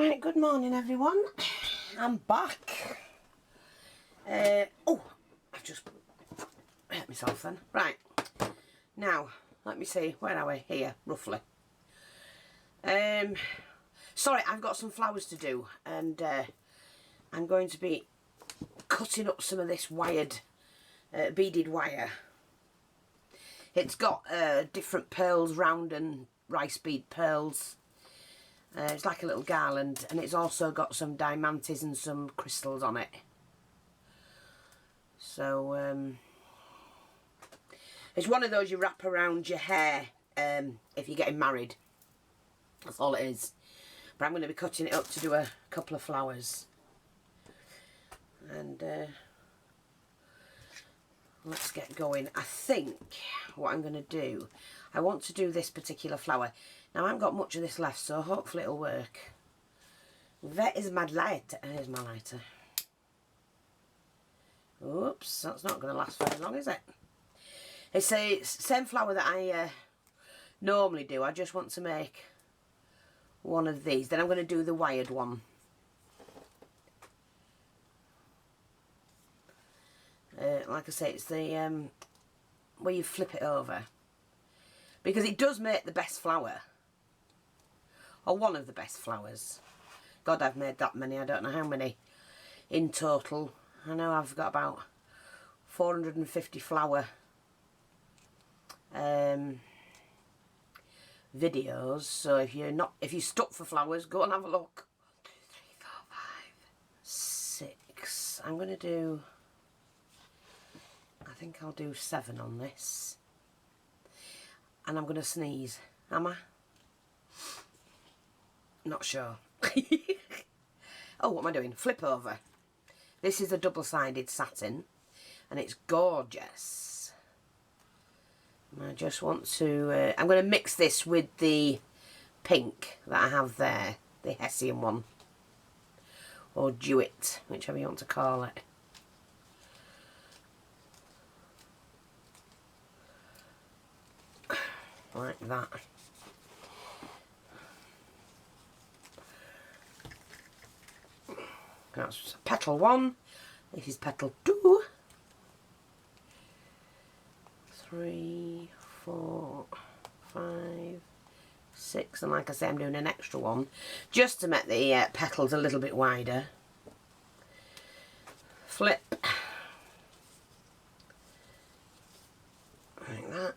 Right, good morning everyone. I'm back. Oh, I've just hurt myself then. Right, now, let me see, where are we? Here, roughly. Sorry, I've got some flowers to do, and I'm going to be cutting up some of this wired, beaded wire. It's got different pearls, round and rice bead pearls. It's like a little garland, and it's also got some diamantes and some crystals on it. So it's one of those you wrap around your hair if you're getting married. That's all it is. But I'm going to be cutting it up to do a couple of flowers. And let's get going. I think what I'm going to do, I want to do this particular flower. Now I haven't got much of this left, so hopefully it'll work. Where is my lighter? Here's my lighter. Oops, that's not going to last very long, is it? It's the same flower that I normally do. I just want to make one of these. Then I'm going to do the wired one. Like I say, it's the where you flip it over, because it does make the best flower, or one of the best flowers. God, I've made that many. I don't know how many in total. I know I've got about 450 flower videos. So if you're stuck for flowers, go and have a look. 1, 2, 3, 4, 5, 6. I'm going to do, I think I'll do 7 on this. And I'm going to sneeze. Am I? Not sure. Oh, what am I doing? Flip over. This is a double-sided satin, and it's gorgeous. And I just want to, I'm going to mix this with the pink that I have there, the Hessian one, or Jewett, whichever you want to call it. Like that. That's petal 1. This is petal 2. 3, 4, 5, 6, and like I say, I'm doing an extra one just to make the petals a little bit wider. Flip. Like that.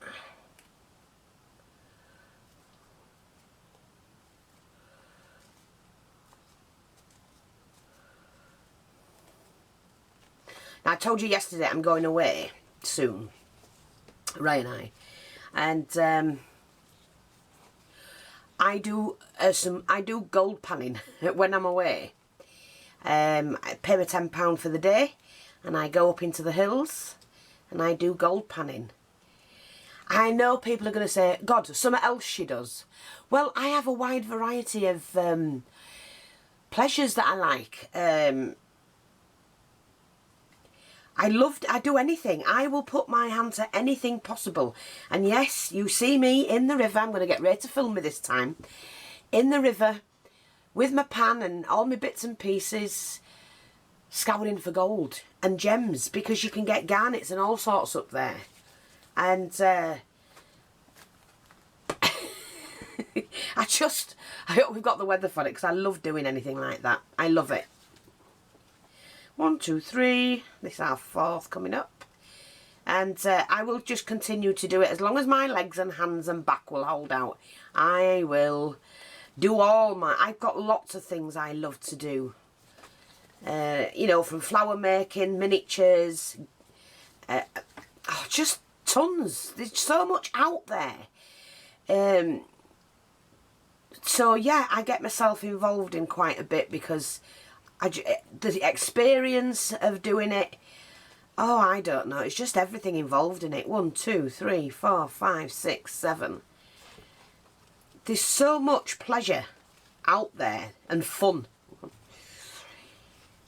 Now, I told you yesterday I'm going away soon, Ray and I, and I do gold panning when I'm away. I pay me £10 for the day, and I go up into the hills, and I do gold panning. I know people are going to say, God, something else she does. Well, I have a wide variety of pleasures that I like. I do anything. I will put my hand to anything possible. And yes, you see me in the river. I'm going to get ready to film me this time. In the river, with my pan and all my bits and pieces, scouring for gold and gems, because you can get garnets and all sorts up there. And I hope we've got the weather for it, because I love doing anything like that. I love it. 1, 2, 3. This is our 4th coming up. And I will just continue to do it as long as my legs and hands and back will hold out. I will do I've got lots of things I love to do. You know, from flower making, miniatures, just tons. There's so much out there. So yeah, I get myself involved in quite a bit, because the experience of doing it, oh, I don't know, it's just everything involved in it. 1, 2, 3, 4, 5, 6, 7. There's so much pleasure out there and fun. 1, 2, 3,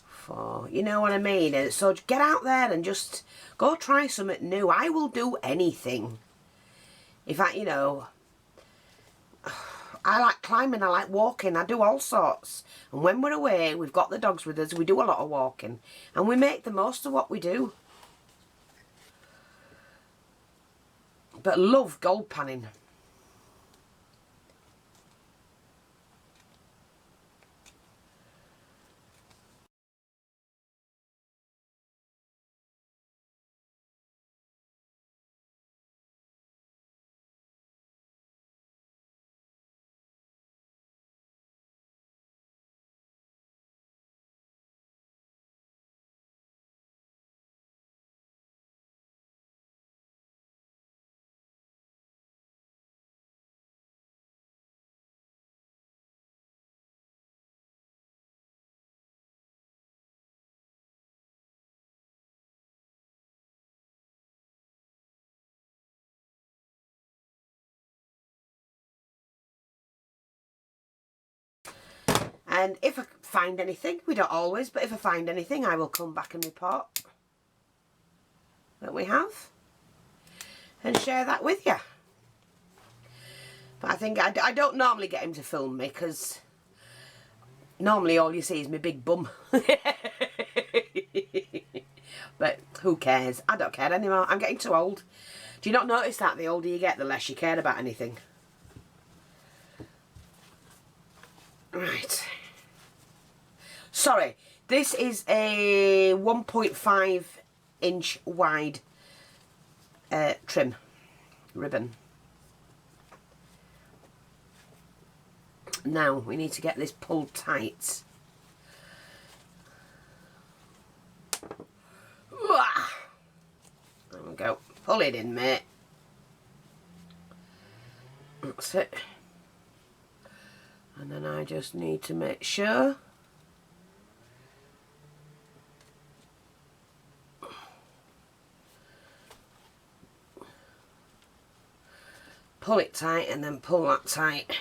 4, you know what I mean? So get out there and just go try something new. I will do anything. If I, you know, I like climbing, I like walking, I do all sorts. And when we're away, we've got the dogs with us, we do a lot of walking. And we make the most of what we do. But love gold panning. And if I find anything, we don't always, but if I find anything, I will come back and report that we have and share that with you. But I think I don't normally get him to film me because normally all you see is my big bum. But who cares? I don't care anymore. I'm getting too old. Do you not notice that the older you get, the less you care about anything? Right. Sorry, this is a 1.5 inch wide trim ribbon. Now we need to get this pulled tight. There we go. Pull it in, mate. That's it. And then I just need to make sure pull it tight and then pull that tight.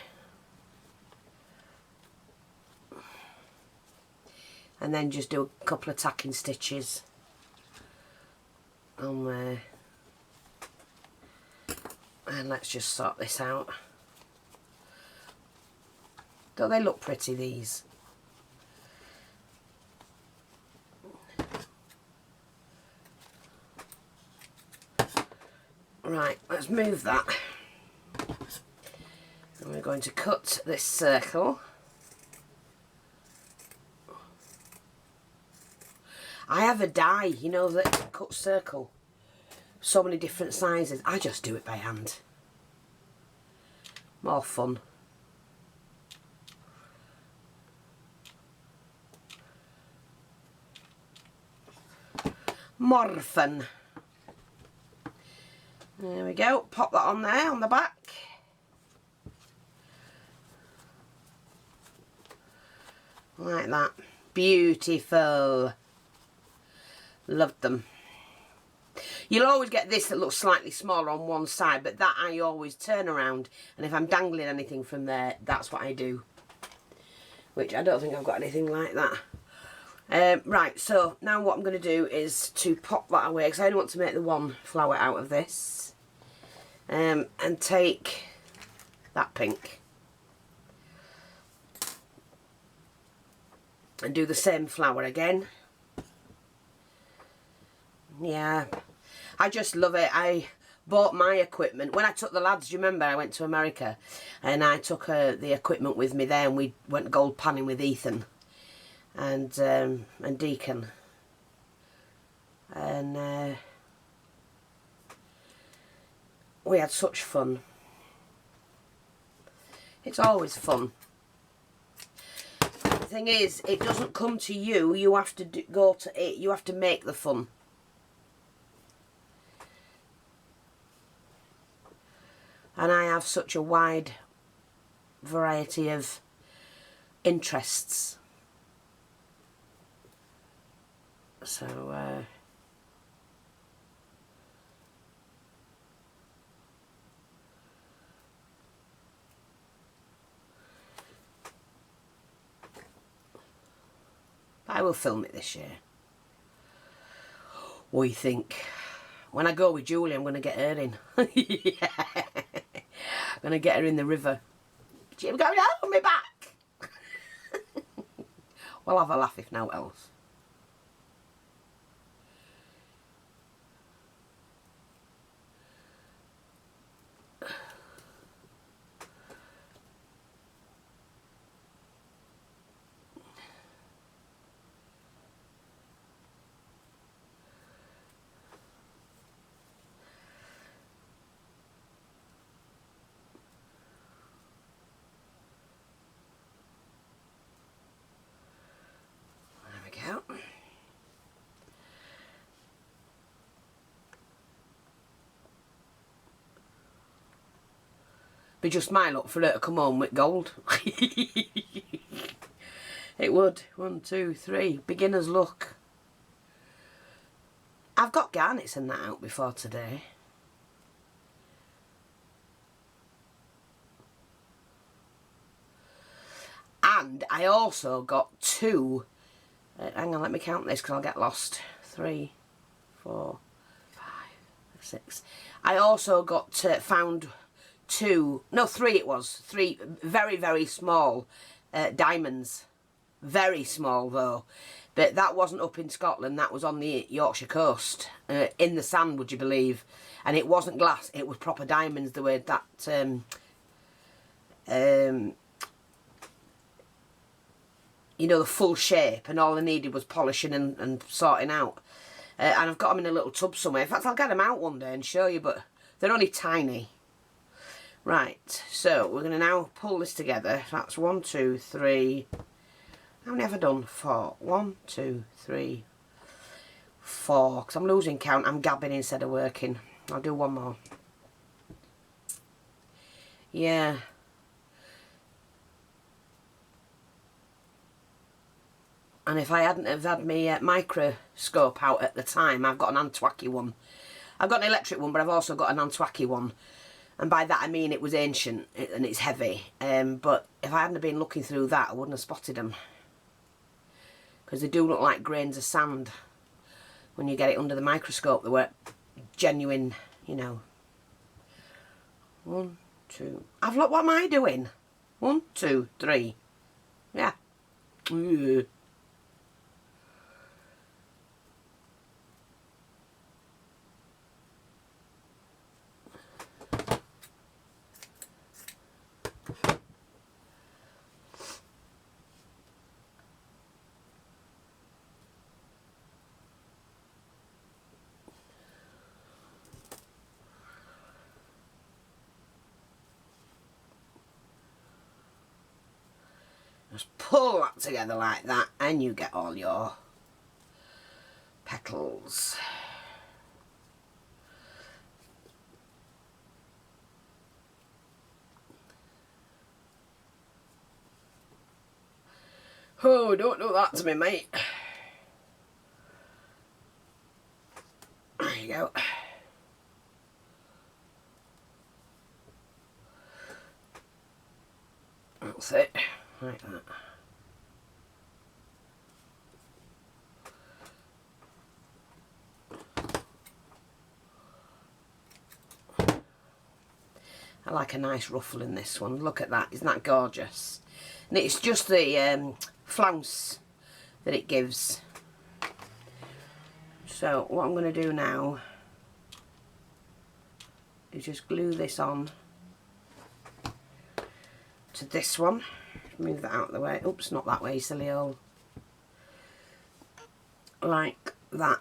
And then just do a couple of tacking stitches on there. And let's just sort this out. Don't they look pretty, these? Right, let's move that. And we're going to cut this circle. I have a die, you know, that cuts circle. So many different sizes. I just do it by hand. More fun. More fun. There we go. Pop that on there on the back. Like that. Beautiful. Loved them. You'll always get this that looks slightly smaller on one side, but that I always turn around, and if I'm dangling anything from there, that's what I do. Which I don't think I've got anything like that. Right, so now what I'm going to do is to pop that away, because I only want to make the one flower out of this. And take that pink. And do the same flower again. Yeah, I just love it. I bought my equipment. When I took the lads, do you remember, I went to America and I took the equipment with me there, and we went gold panning with Ethan and Deacon. And we had such fun. It's always fun. The thing is, it doesn't come to you. You have to go to it. You have to make the fun. And I have such a wide variety of interests. So, I will film it this year. What do you think? When I go with Julie, I'm going to get her in. Yeah. I'm going to get her in the river. Jim going, oh, my back. We'll have a laugh if no else. Be just my luck for her to come home with gold. It would. 1, 2, 3. Beginner's luck. I've got garnets and that out before today. And I also got 2. Hang on, let me count this because I'll get lost. 3, 4, 5, 6. I also got found 2, no 3 it was, 3 very, very small diamonds. Very small though. But that wasn't up in Scotland, that was on the Yorkshire coast. In the sand, would you believe. And it wasn't glass, it was proper diamonds. They were that, you know, the full shape, and all I needed was polishing and sorting out. And I've got them in a little tub somewhere. In fact, I'll get them out one day and show you, but they're only tiny. Right, so we're going to now pull this together. That's 1, 2, 3. How many have I done? 4. 1, 2, 3, 4. Because I'm losing count. I'm gabbing instead of working. I'll do one more. Yeah. And if I hadn't have had my microscope out at the time, I've got an Antwacky one. I've got an electric one, but I've also got an Antwacky one. And by that I mean it was ancient and it's heavy. But if I hadn't been looking through that, I wouldn't have spotted them. Because they do look like grains of sand when you get it under the microscope. They were genuine, you know. 1, 2. I've looked, what am I doing? 1, 2, 3. Yeah. Ugh. Just pull that together like that and you get all your petals. Oh, don't do that to me, mate. There you go. That's it. Like that. I like a nice ruffle in this one. Look at that. Isn't that gorgeous? And it's just the flounce that it gives. So what I'm going to do now is just glue this on to this one. Move that out of the way. Oops, not that way, silly old. Like that.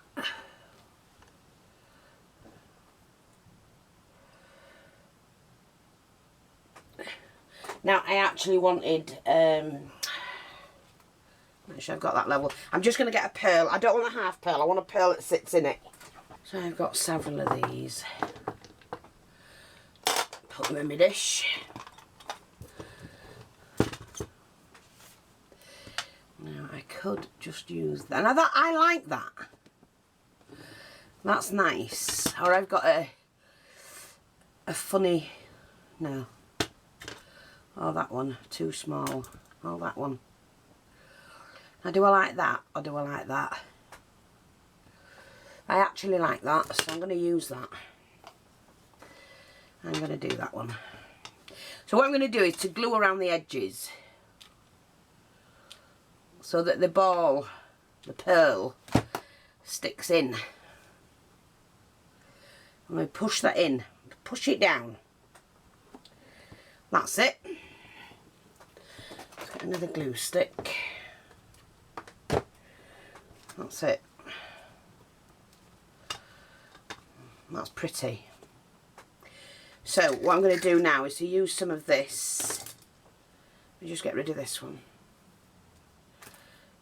Now I actually wanted, make sure I've got that level. I'm just going to get a pearl. I don't want a half pearl, I want a pearl that sits in it. So I've got several of these. Put them in my dish. Now I could just use that. Now that I like that. That's nice. Or I've got a funny, no. Oh, that one, too small. Oh, that one. Now, do I like that or do I like that? I actually like that, so I'm going to use that. I'm going to do that one. So what I'm going to do is to glue around the edges so that the ball, the pearl, sticks in. I'm going to push that in, push it down. That's it. Let's get another glue stick. That's it. That's pretty. So what I'm going to do now is to use some of this. Let me just get rid of this one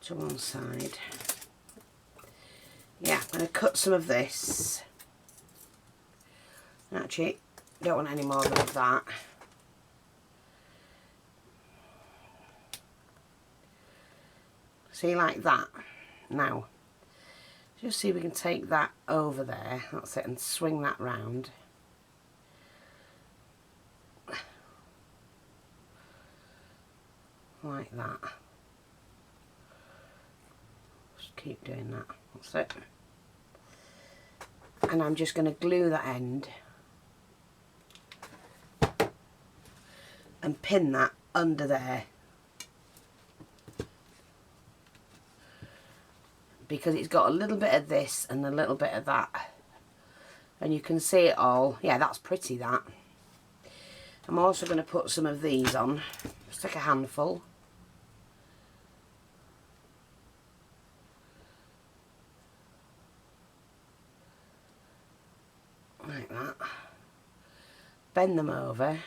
to one side. Yeah, I'm going to cut some of this. Actually, don't want any more of that. See, like that. Now, just see if we can take that over there. That's it, and swing that round. Like that. Just keep doing that. That's it. And I'm just going to glue that end and pin that under there, because it's got a little bit of this and a little bit of that, and you can see it all. Yeah, that's pretty, that. I'm also going to put some of these on. Just take a handful. Like that. Bend them over.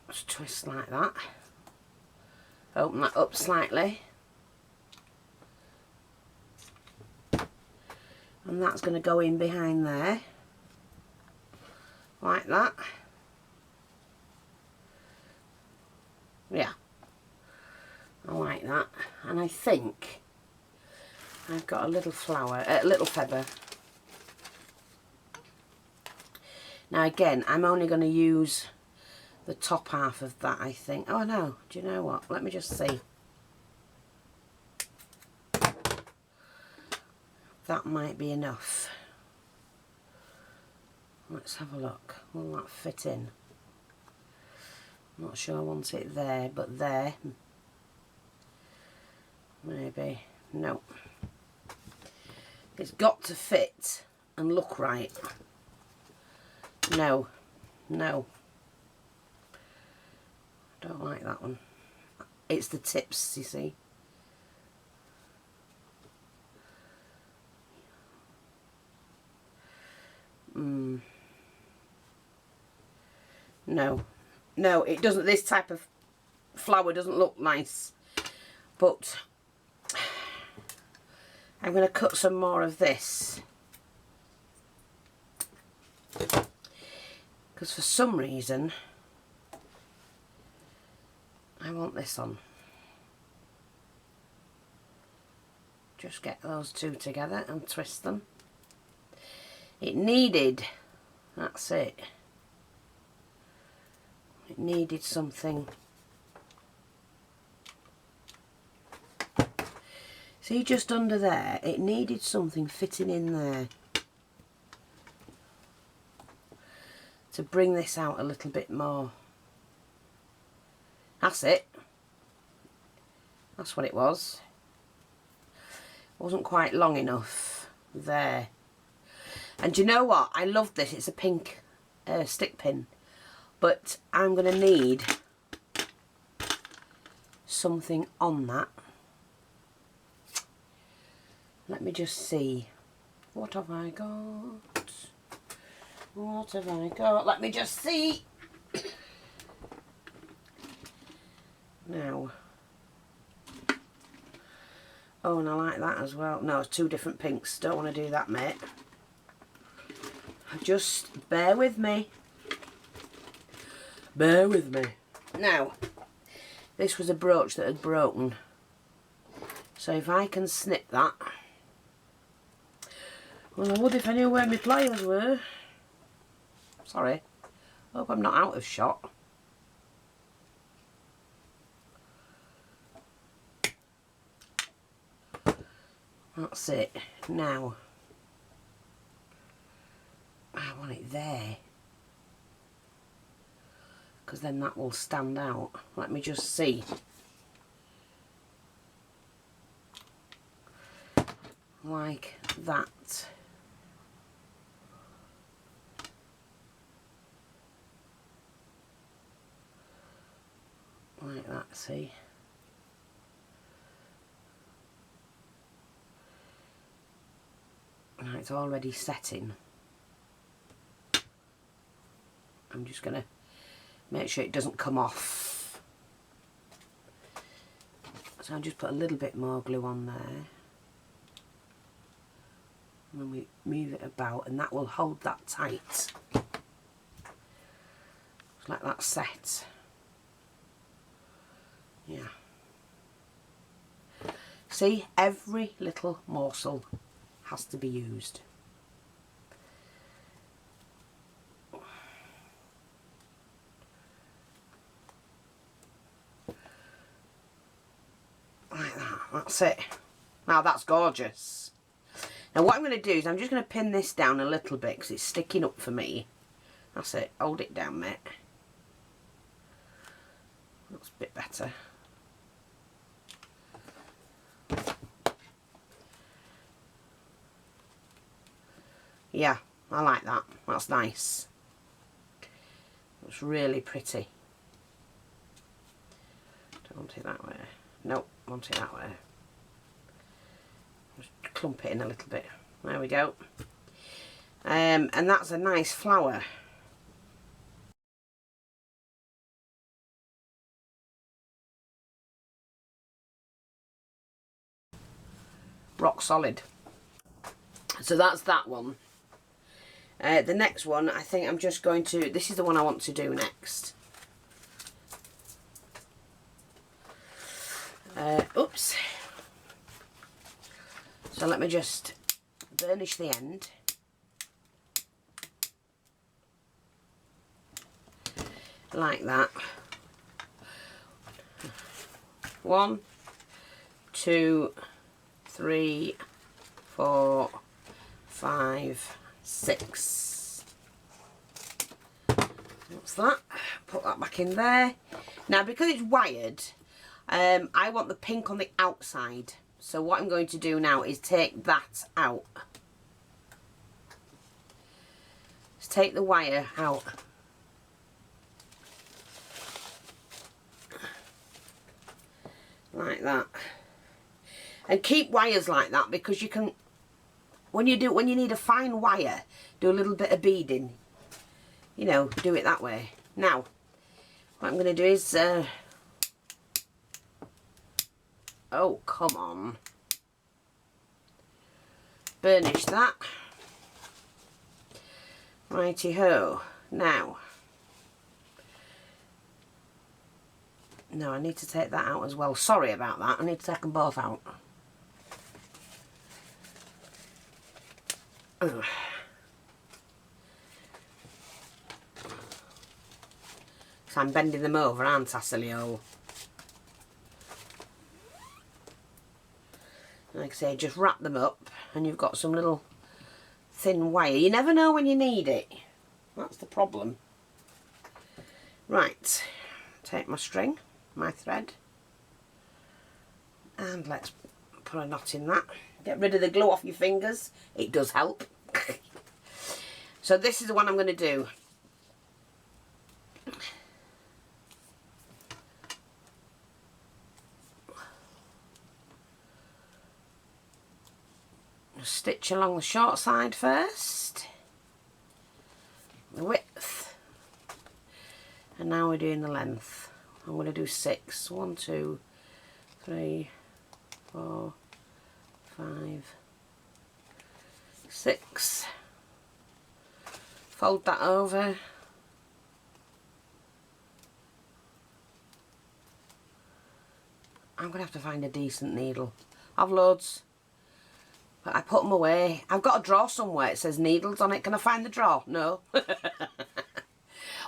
Just twist like that. Open that up slightly. And that's going to go in behind there. Like that. Yeah. I like that. And I think I've got a little flower, little feather. Now again, I'm only going to use the top half of that, I think. Oh no, do you know what? Let me just see. That might be enough. Let's have a look. Will that fit in? I'm not sure I want it there, but there. Maybe. No. It's got to fit and look right. No. No. I don't like that one. It's the tips, you see. No. No, it doesn't. This type of flower doesn't look nice. But I'm going to cut some more of this, because for some reason I want this on. Just get those two together and twist them. It needed, that's it, it needed something. See, just under there, it needed something fitting in there to bring this out a little bit more. That's it. That's what it was. Wasn't quite long enough there. And do you know what? I love this. It's a pink stick pin. But I'm going to need something on that. Let me just see. What have I got? What have I got? Let me just see. Now. Oh, and I like that as well. No, it's two different pinks. Don't want to do that, mate. Just bear with me. Bear with me. Now, this was a brooch that had broken. So if I can snip that. Well, I would if I knew where my pliers were. Sorry. Hope I'm not out of shot. That's it. Now, I want it there, because then that will stand out. Let me just see. Like that. Like that, see? Now it's already setting. I'm just going to make sure it doesn't come off. So I'll just put a little bit more glue on there. And then we move it about, and that will hold that tight. Just let that set. Yeah. See, every little morsel has to be used. Like that, that's it. Now that's gorgeous. Now what I'm going to do is I'm just going to pin this down a little bit because it's sticking up for me. That's it, hold it down, mate. That's a bit better. Yeah, I like that. That's nice. It's really pretty. Don't want it that way. Nope, want it that way. Just clump it in a little bit. There we go. And that's a nice flower. Rock solid. So that's that one. The next one, I think I'm just going to, this is the one I want to do next. Oops. So let me just burnish the end. Like that. 1, 2, 3, 4, 5, 6. What's that? Put that back in there. Now because it's wired, I want the pink on the outside. So what I'm going to do now is take that out. Just take the wire out. Like that. And keep wires like that because you can, when you need a fine wire, do a little bit of beading. You know, do it that way. Now, what I'm going to do is, oh, come on. Burnish that. Righty-ho. Now, no, I need to take that out as well. Sorry about that. I need to take them both out. Ugh. So I'm bending them over, aren't I, silly old? Like I say, just wrap them up and you've got some little thin wire. You never know when you need it. That's the problem. Right, take my string, my thread, and let's put a knot in that. Get rid of the glue off your fingers. It does help. So this is the one I'm going to do. Stitch along the short side first, the width, and now we're doing the length. I'm going to do 6. 1, 2, 3, 4, 5, 6. Fold that over. I'm going to have to find a decent needle. I've loads. But I put them away. I've got a drawer somewhere. It says needles on it. Can I find the drawer? No.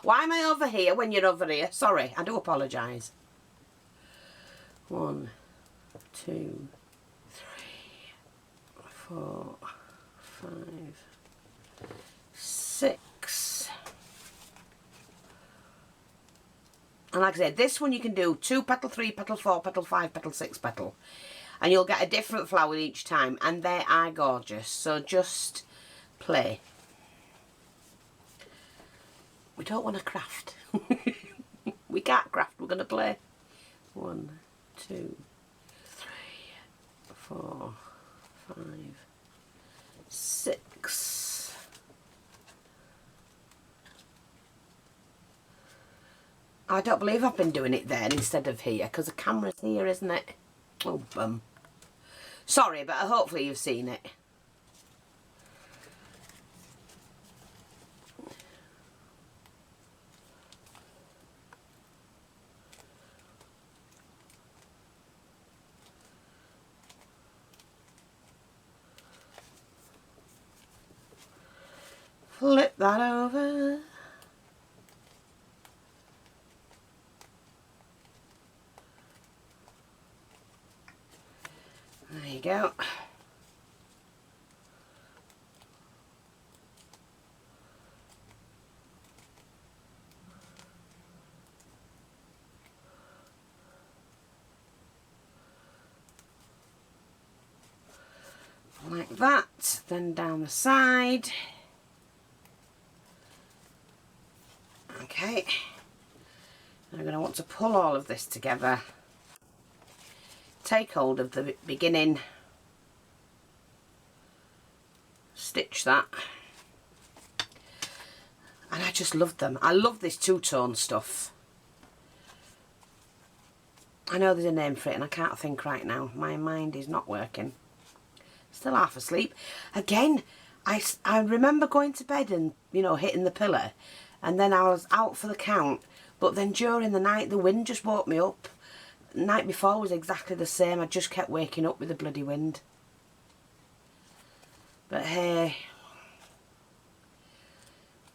Why am I over here when you're over here? Sorry, I do apologise. 1, 2, 3, 4, 5, 6. And like I said, this one you can do 2 petal, 3 petal, 4 petal, 5 petal, 6 petal. And you'll get a different flower each time. And they are gorgeous. So just play. We don't want to craft. We can't craft, we're going to play. 1, 2, 3, 4, 5, 6. I don't believe I've been doing it there instead of here, because the camera's here, isn't it? Oh, bum. Sorry, but hopefully you've seen it. Flip that over. There you go. Like that, then down the side. Okay, I'm going to want to pull all of this together, take hold of the beginning, stitch that, and I just love them. I love this two-tone stuff. I know there's a name for it and I can't think right now. My mind is not working. Still half asleep. Again, I remember going to bed and, you know, hitting the pillow. And then I was out for the count, but then during the night the wind just woke me up. The night before was exactly the same, I just kept waking up with the bloody wind. But hey,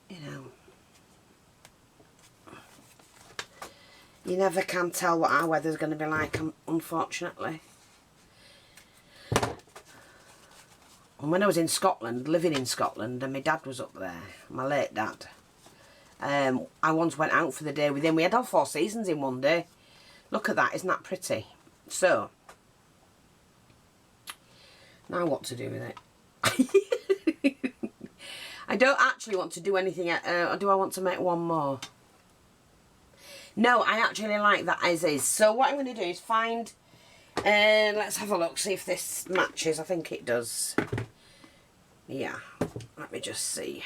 you know, you never can tell what our weather's going to be like, unfortunately. And when I was in Scotland, living in Scotland, and my dad was up there, my late dad, I once went out for the day with him. We had all 4 seasons in one day. Look at that, isn't that pretty? So, now what to do with it? I don't actually want to do anything, or do I want to make one more? No, I actually like that as is. So what I'm going to do is find, let's have a look, see if this matches. I think it does. Yeah, let me just see.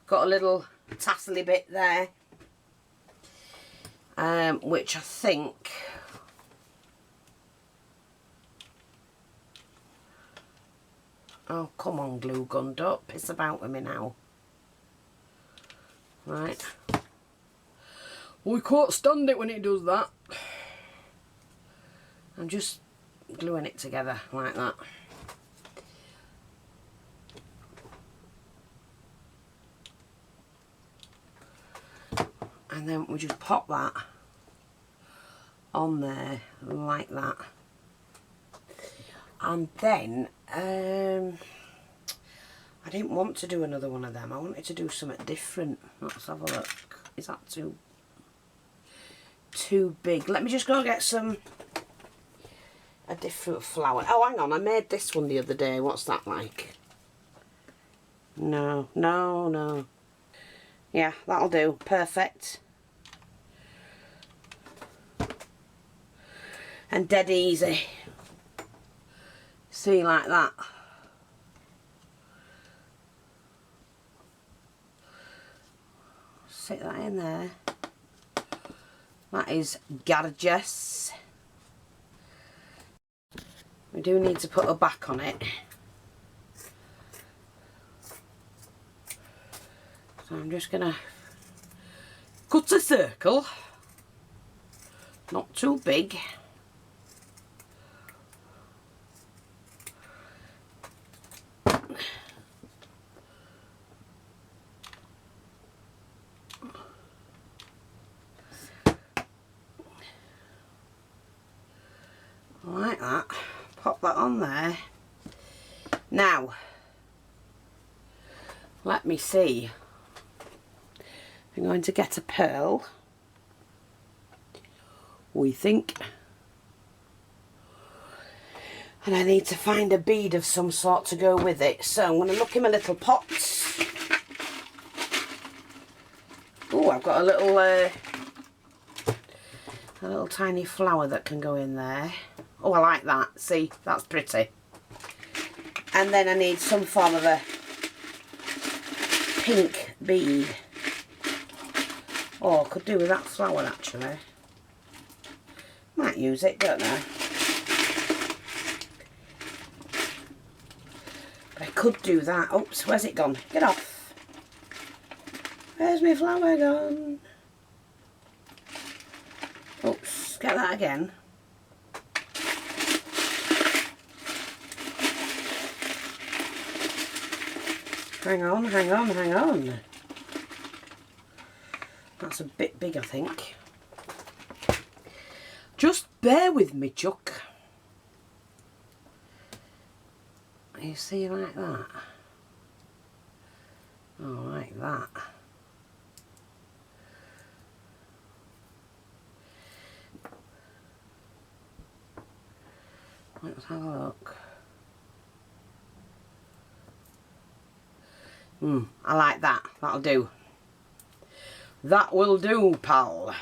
Got a little tassely bit there, which I think, oh come on glue gun, don't piss about with me now. Right, we can't stand it when it does that. I'm just gluing it together like that. And then we just pop that on there like that. And then I didn't want to do another one of them. I wanted to do something different. Let's have a look. Is that too big? Let me just go get a different flower. Oh, hang on, I made this one the other day. What's that like? No. Yeah, that'll do. Perfect. And dead easy. See, like that. Stick that in there. That is gorgeous. We do need to put a back on it. So I'm just going to cut a circle, not too big. Like that, pop that on there, Now, let me see. I'm going to get a pearl, we think. And I need to find a bead of some sort to go with it. So I'm going to look in my little pots. Oh, I've got a little tiny flower that can go in there. Oh, I like that. See, that's pretty. And then I need some form of a pink bead. Oh, I could do with that flower actually. Might use it, don't I? But I could do that. Oops, where's it gone? Get off. Where's my flower gone? Oops, get that again. Hang on, hang on, hang on. That's a bit big, I think. Just bear with me, Chuck. You see, like that. Oh, like that. Let's have a look. I like that. That'll do. That will do, pal.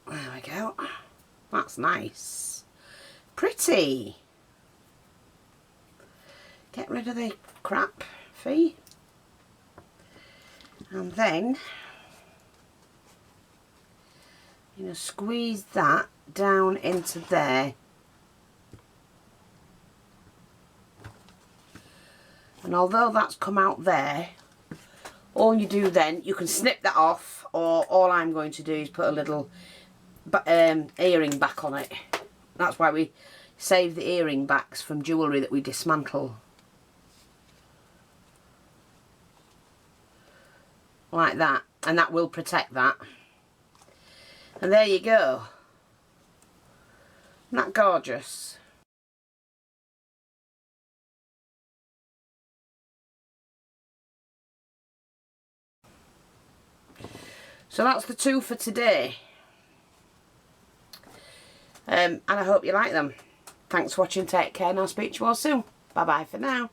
There we go. That's nice. Pretty. Get rid of the crap, Fee. And then, squeeze that down into there. And although that's come out there, all you do then, you can snip that off, or all I'm going to do is put a little earring back on it. That's why we save the earring backs from jewellery that we dismantle. Like that, and that will protect that. And there you go. Isn't that gorgeous? So that's the two for today. And I hope you like them. Thanks for watching, take care, and I'll speak to you all soon. Bye bye for now.